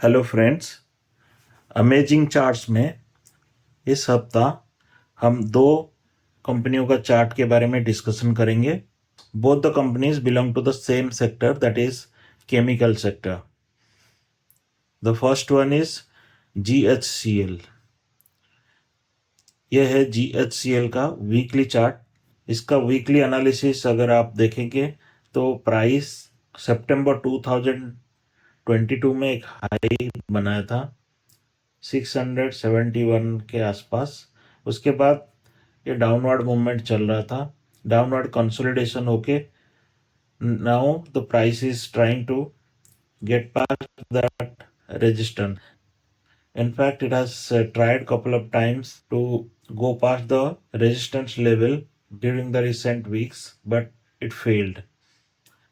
Hello friends, amazing charts में इस हफ्ता हम दो कंपनियों का चार्ट के बारे में डिस्कशन करेंगे। Both the companies belong to the same sector, that is chemical sector. The first one is GHCL। यह है GHCL का वीकली चार्ट। इसका वीकली एनालिसिस अगर आप देखेंगे तो प्राइस सितंबर 2022 में एक हाई बनाया था 671 के आसपास। उसके बाद ये डाउनवर्ड मूवमेंट चल रहा था, डाउनवर्ड कंसोलिडेशन होके now the price is trying to get past that resistance. In fact, it has tried couple of times to go past the resistance level during the recent weeks, but it failed.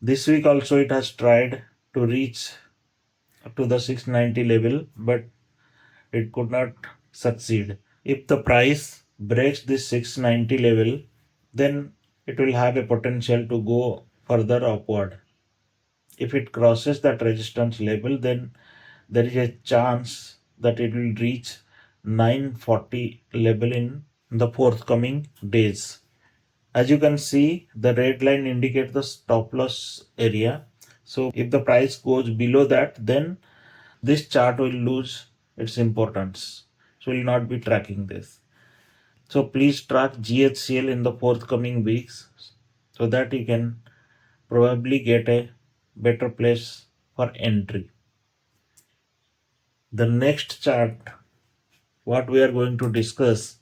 This week also it has tried to reach up to the 690 level, but it could not succeed. If the price breaks this 690 level, then it will have a potential to go further upward. If it crosses that resistance level, then there is a chance that it will reach 940 level in the forthcoming days. As you can see, the red line indicates the stop loss area. So if the price goes below that, then this chart will lose its importance. So we will not be tracking this. So please track GHCL in the forthcoming weeks so that you can probably get a better place for entry. The next chart what we are going to discuss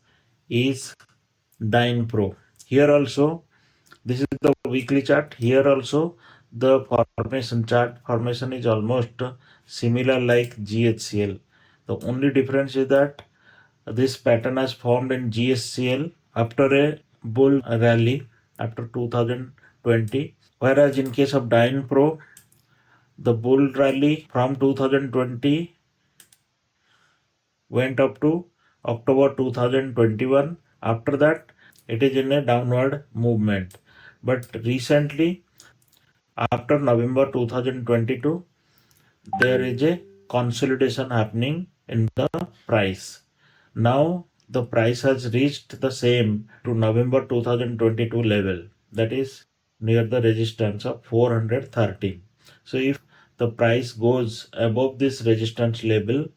is DYNPRO. Here also, this is the weekly chart. Here also the formation chart formation is almost similar like GHCL. The only difference is that this pattern has formed in GHCL after a bull rally after 2020, whereas in case of DYNPRO, the bull rally from 2020 went up to October 2021. After that, it is in a downward movement. But recently, after November 2022, there is a consolidation happening in the price. Now the price has reached the same to November 2022 level, that is near the resistance of 413. So if the price goes above this resistance level,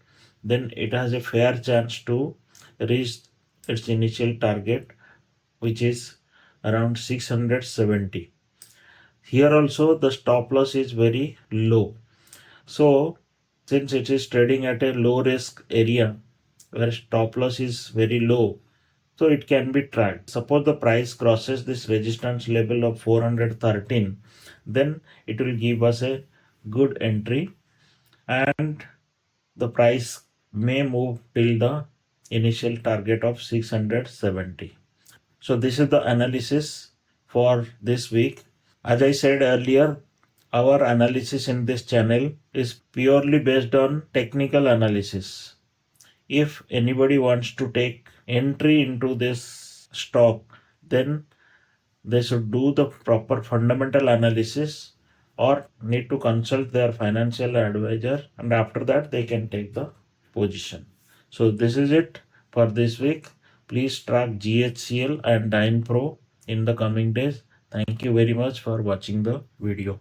then it has a fair chance to reach its initial target, which is around 670. Here also the stop loss is very low. So since it is trading at a low risk area where stop loss is very low, so it can be tracked. Suppose the price crosses this resistance level of 413, then it will give us a good entry and the price may move till the initial target of 670. So this is the analysis for this week. As I said earlier, our analysis in this channel is purely based on technical analysis. If anybody wants to take entry into this stock, then they should do the proper fundamental analysis or need to consult their financial advisor, and after that they can take the position. So this is it for this week. Please track GHCL and DYNPRO in the coming days. Thank you very much for watching the video.